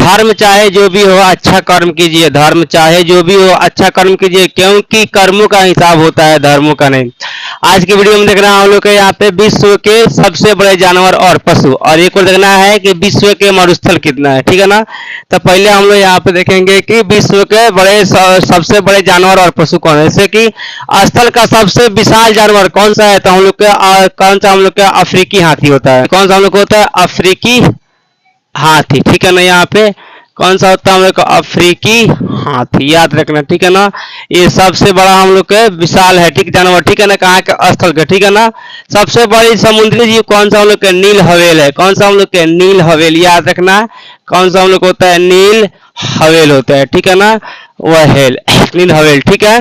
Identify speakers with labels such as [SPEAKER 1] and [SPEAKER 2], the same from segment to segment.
[SPEAKER 1] धर्म चाहे जो भी हो अच्छा कर्म कीजिए, धर्म चाहे जो भी हो अच्छा कर्म कीजिए, क्योंकि कर्मों का हिसाब होता है, धर्मों का नहीं। आज की वीडियो में देखना हम लोग के यहाँ पे विश्व के सबसे बड़े जानवर और पशु, और एक और देखना है कि विश्व के मरुस्थल कितना है, ठीक है ना। तो पहले हम लोग यहाँ पे देखेंगे कि विश्व के सबसे बड़े जानवर और पशु कौन है। जैसे कि स्थल का सबसे विशाल जानवर कौन सा है, तो हम लोग के कौन सा हम लोग का अफ्रीकी हाथी होता है। कौन सा हम लोग को होता है? अफ्रीकी हाथी, ठीक है ना। यहाँ पे कौन सा होता है हम लोग का? अफ्रीकी हाथी, याद रखना, ठीक है ना। ये सबसे बड़ा हम लोग के विशाल है, ठीक जानवर, ठीक है ना। कहाँ के? स्थल का, ठीक है ना। सबसे बड़ी समुद्री जीव कौन सा हम लोग के? नील हवेल है। कौन सा हम लोग के? नील हवेल, याद रखना। कौन सा हम लोग होता है? नील हवेल होता है, ठीक है ना। वह हेल नील हवेल, ठीक है।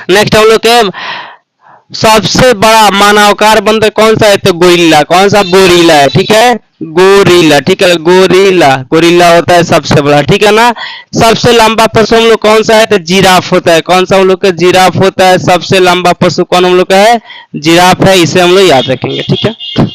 [SPEAKER 1] नेक्स्ट हम लोग के सबसे बड़ा मानवाकार बंदर कौन सा है? तो गोरिल्ला। कौन सा? गोरिल्ला है, ठीक है। गोरिल्ला, ठीक है। गोरिल्ला, गोरिल्ला होता है सबसे बड़ा, ठीक है ना। सबसे लंबा पशु हम लोग कौन सा है? तो जिराफ होता है। कौन सा हम लोग का? जिराफ होता है। सबसे लंबा पशु कौन हम लोग का है? जिराफ है। इसे हम लोग याद रखेंगे, ठीक है।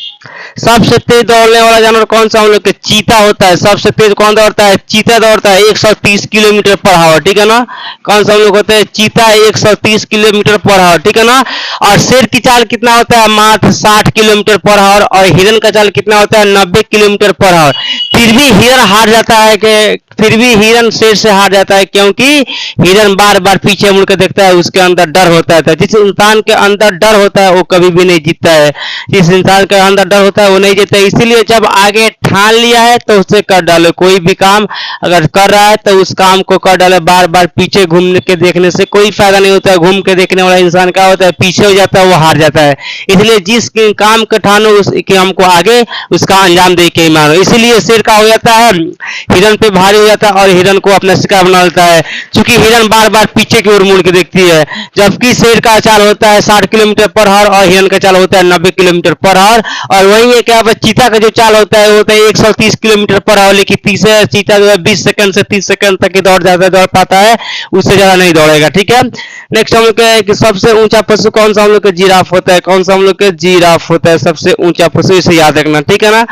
[SPEAKER 1] सबसे तेज दौड़ने वाला जानवर कौन सा हम लोग के? चीता होता है। सबसे तेज कौन दौड़ता है? चीता दौड़ता है 130 किलोमीटर पर आवर, ठीक है ना। कौन सा हम लोग होता है? चीता 130 किलोमीटर पर आवर, ठीक है ना। और शेर की चाल कितना होता है? मात्र 60 किलोमीटर पर आवर। और हिरन का चाल कितना होता है? 90 किलोमीटर पर आवर। फिर भी हिरन हार जाता है कि फिर भी हिरन शेर से हार जाता है, क्योंकि हिरन बार बार पीछे मुड़ के देखता है, उसके अंदर डर होता है। जिस इंसान के अंदर डर होता है वो कभी भी नहीं जीतता है। जिस इंसान के अंदर डर होता है वो नहीं जीतता है। इसीलिए जब आगे ठान लिया है तो उसे कर डालो। कोई भी काम अगर कर रहा है तो उस काम को कर डालो। बार बार पीछे घूमने के देखने से कोई फायदा नहीं होता है। घूम के देखने वाला इंसान क्या होता है? पीछे हो जाता है, वो हार जाता है। इसलिए जिस काम को ठानो उस काम को आगे उसका अंजाम दे के मानो। इसीलिए शेर का हो जाता है हिरन पे भारी जाता है और हिरन को अपना शिकार बना लेता है, क्योंकि हिरन बार बार पीछे की ओर मुड़ के देखती है। जबकि शेर का चाल होता है 60 किलोमीटर पर आवर और हिरन का चाल होता है 90 किलोमीटर पर आवर। और वही है क्या? चीता का जो चाल होता है वो होता है 130 किलोमीटर पर आवर। लेकिन तीसरे चीता जो है 20 सेकंड से 30 सेकंड तक ही दौड़ पाता है, उससे ज्यादा नहीं दौड़ेगा, ठीक है। नेक्स्ट हम लोग कि सबसे ऊंचा पशु कौन सा हम लोग का? जिराफ होता है। कौन सा हम लोग का? जिराफ होता है सबसे ऊंचा पशु, इसे याद रखना, ठीक है ना।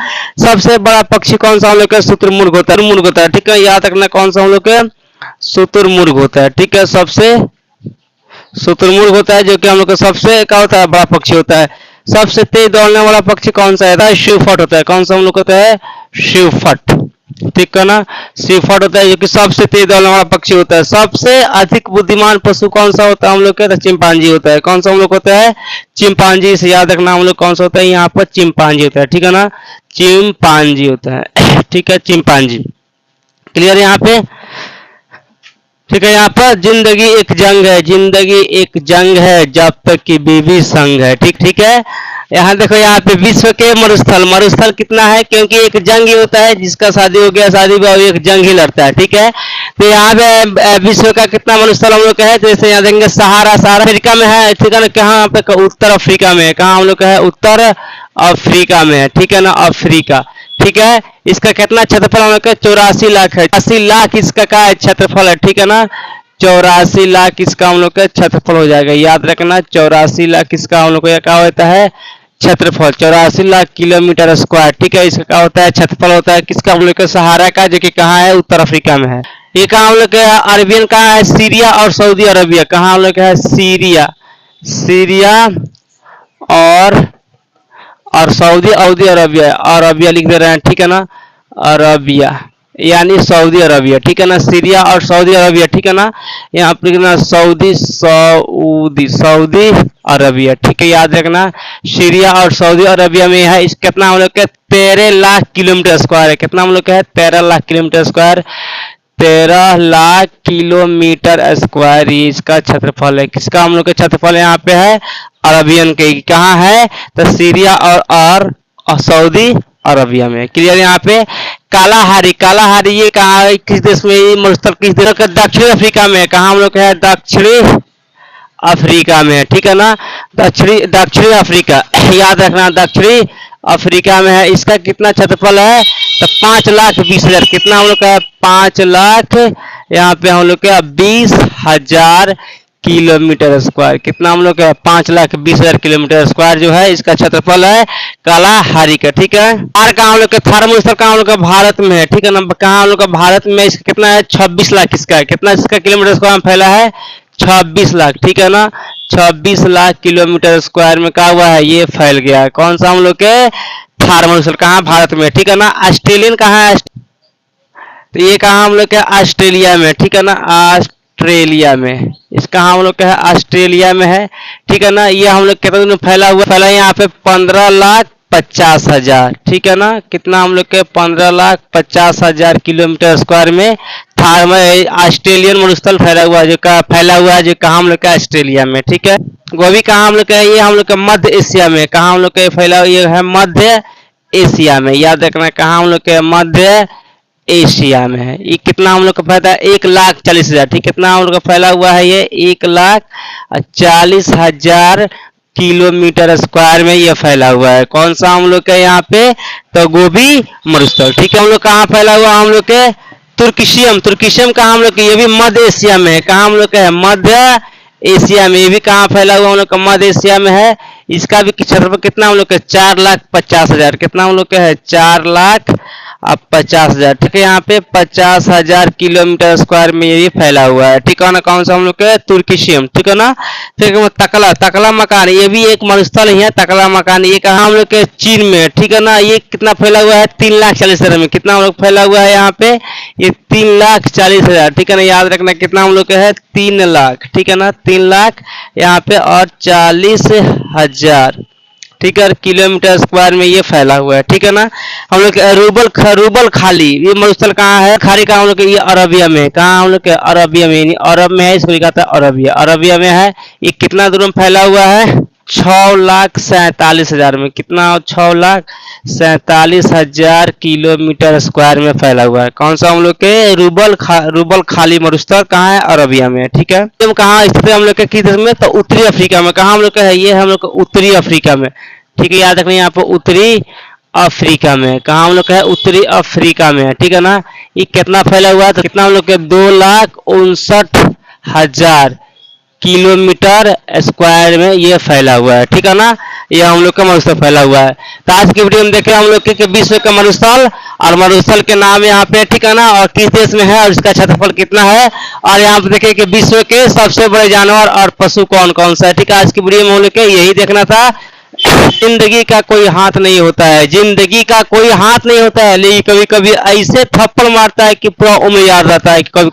[SPEAKER 1] सबसे बड़ा पक्षी कौन सा हम लोग का? शुतुरमुर्ग होता है। मुर्ग होता है, ठीक है, याद रखना। कौन सा हम लोग का? शुतुरमुर्ग होता है, ठीक है। सबसे शुतुरमुर्ग होता है जो कि हम लोग का सबसे क्या होता है? बड़ा पक्षी होता है। सबसे तेज दौड़ने वाला पक्षी कौन सा है? शिवफट होता है। कौन सा हम लोग होता है? शिवफट, ठीक है ना। शिवफट होता है जो कि सबसे तेज दौड़ने वाला पक्षी होता है। सबसे अधिक बुद्धिमान पशु कौन सा होता है हम लोग का? तो चिंपांजी होता है। कौन सा हम लोग होता है? चिंपांजी, से याद रखना हम लोग कौन सा होता है? यहाँ पर चिंपांजी होता है, ठीक है ना। चिंपांजी होता है, ठीक है, चिंपांजी। क्लियर यहाँ पे, ठीक है। यहाँ पर जिंदगी एक जंग है, जिंदगी एक जंग है जब तक कि बीवी संग है, ठीक है। यहाँ देखो, यहाँ पे विश्व के मरुस्थल, मरुस्थल कितना है? क्योंकि एक जंग ही होता है, जिसका शादी हो गया, शादी भी एक जंग ही लड़ता है, ठीक है। तो यहाँ पे विश्व का कितना मरुस्थल हम लोग का है? जैसे यहाँ देखेंगे सहारा, सहारा अफ्रीका में है, ठीक है ना। कहाँ पे? उत्तर अफ्रीका में है। कहाँ हम लोग का है? उत्तर अफ्रीका में है, ठीक है ना, अफ्रीका, ठीक है। इसका कितना क्षेत्रफल हम लोग का? 84 लाख है। 80 लाख इसका क्या है? क्षेत्रफल है, ठीक है ना। 84 लाख इसका हम लोग का क्षेत्रफल हो जाएगा, याद रखना। 84 लाख इसका हम लोग का क्या होता है? क्षेत्रफल। 84 लाख किलोमीटर स्क्वायर, ठीक है। इसका क्या होता है? क्षेत्रफल होता है। किसका? हम लोग का सहारा का, जो कि कहाँ है? उत्तर अफ्रीका में है। ये कहाँ हम लोग का? अरबियन कहाँ है? सीरिया और सऊदी अरबिया। कहाँ हम लोग का है? सीरिया, सीरिया और सऊदी अरबिया, अरबिया लिख दे रहे हैं, ठीक है ना। अरबिया यानी सऊदी अरबिया, ठीक है ना। सीरिया और सऊदी अरबिया, ठीक है ना। यहाँ पर लिखना सऊदी अरबिया, ठीक है, याद रखना। सीरिया और सऊदी अरबिया में है। इस कितना हम लोग का? 13 लाख किलोमीटर स्क्वायर है। कितना हम लोग का है? 13 lakh kilometre square, 13 lakh kilometre square इसका क्षेत्रफल है। किसका हम लोग का क्षेत्रफल यहाँ पे है? अरबियन के। कहाँ है? तो सीरिया और सऊदी अरबिया में। क्लियर यहाँ पे। कालाहारी, कालाहारी ये कहाँ है? किस देश में? ये मरुस्थल किस देश का? दक्षिण अफ्रीका में। कहाँ हम लोग है? दक्षिणी अफ्रीका में, ठीक है ना। दक्षिणी अफ्रीका, याद रखना, दक्षिणी अफ्रीका में है। इसका कितना क्षेत्रफल है? तो 5,20,000। कितना हम लोग का है? 5 लाख, यहाँ पे हम लोग का 20,000 किलोमीटर स्क्वायर। कितना हम लोग 5,20,000 किलोमीटर स्क्वायर जो है इसका क्षेत्रफल है कालाहारी का। ठीक है, और कहाँ हम लोग का थर्मोस्टर कहाँ हम लोग का भारत में है। ठीक है ना, कहाँ हम लोग का भारत में। इसका कितना है 26 लाख। इसका कितना इसका किलोमीटर स्क्वायर में फैला है 26 लाख। ठीक है ना, 26 लाख किलोमीटर स्क्वायर में क्या हुआ है ये फैल गया है। कौन सा हम लोग के थर्मोस्टर कहाँ भारत में। ठीक है ना, ऑस्ट्रेलियन कहाँ है तो ये कहाँ हम लोग के ऑस्ट्रेलिया में। ठीक है ना, ऑस्ट्रेलिया में। इसका हम लोग का है ऑस्ट्रेलिया में है। ठीक है ना, ये हम लोग कितना दिन में फैला हुआ फैला है यहाँ पे 15,50,000। ठीक है ना, कितना हम लोग के 15,50,000 किलोमीटर स्क्वायर में ऑस्ट्रेलियन मरुस्थल फैला हुआ है जो कहाँ हम लोग का ऑस्ट्रेलिया में। ठीक है, गोभी कहाँ हम लोग का ये हम लोग का मध्य एशिया में। कहाँ हम लोग का फैला हुआ ये है मध्य एशिया में। याद रखना कहाँ हम लोग के मध्य एशिया में है। ये कितना हम लोग का फैला है 1,40,000। ठीक, कितना हम लोग का फैला हुआ है ये 1,40,000 किलोमीटर स्क्वायर में ये फैला हुआ है। कौन सा हम लोग का यहाँ पे तो गोभी मरुस्थल। ठीक है, हम लोग कहाँ फैला हुआ हम लोग के तुर्किशियम कहाँ हम लोग के ये भी मध्य एशिया में है। कहाँ हम लोग का है मध्य एशिया में। ये भी कहाँ फैला हुआ हम लोग का मध्य एशिया में है। इसका भी क्षेत्रफल कितना हम लोग का 4,50,000। कितना हम लोग का है 4,50,000। ठीक है, यहाँ पे 50,000 किलोमीटर स्क्वायर में ये फैला हुआ है। ठीक है ना, कौन सा हम लोग का तुर्किशियम। ठीक है ना, ठीक है, तकला मकान ये भी एक मरुस्थल ही है। तकला मकान ये कहाँ हम लोग के चीन में। ठीक है ना, ये कितना फैला हुआ है 3,40,000 में। कितना हम लोग फैला हुआ है यहाँ पे ये 3,40,000। ठीक है ना, याद रखना कितना हम लोग का है 3 लाख। ठीक है ना, 3 लाख यहाँ पे और 40,000। ठीक है, किलोमीटर स्क्वायर में ये फैला हुआ है। ठीक है ना, हम लोग रूबल खाली ये मरुस्थल कहाँ है खाली कहाँ हम लोग ये अरबिया में। कहाँ हम लोग के अरबिया में, यानी अरब में है। इसको लिखा था अरबिया में है। ये कितना दूर में फैला हुआ है 6,47,000 में। कितना 6,47,000 किलोमीटर स्क्वायर में फैला हुआ है। कौन सा हम लोग के रूबल खाली मरुस्थल कहाँ है अरबिया में। ठीक है, हम कहाँ स्थित है हम लोग के किस देश में तो उत्तरी अफ्रीका में। कहाँ हम लोग का है ये हम लोग का उत्तरी अफ्रीका में। ठीक है, याद रखना यहाँ पर उत्तरी अफ्रीका में। कहाँ हम लोग का है उत्तरी अफ्रीका में। ठीक है ना, ये कितना फैला हुआ है तो कितना हम लोग के 2,59,000 किलोमीटर स्क्वायर में ये फैला हुआ है। ठीक है ना, ये हम लोग का मरुस्थल फैला हुआ है। तो आज की वीडियो में देखे हम लोग के विश्व का मरुस्थल और मरुस्थल के नाम यहाँ पे। ठीक है ना, और किस देश में है और इसका क्षेत्रफल कितना है। और यहाँ पे देखे कि विश्व के सबसे बड़े जानवर और पशु कौन कौन सा है। ठीक है, आज की वीडियो में हम लोग के यही देखना था। जिंदगी का कोई हाथ नहीं होता है, जिंदगी का कोई हाथ नहीं होता है, लेकिन कभी कभी ऐसे थप्पड़ मारता है कि पूरा उम्र याद रहता है। कभी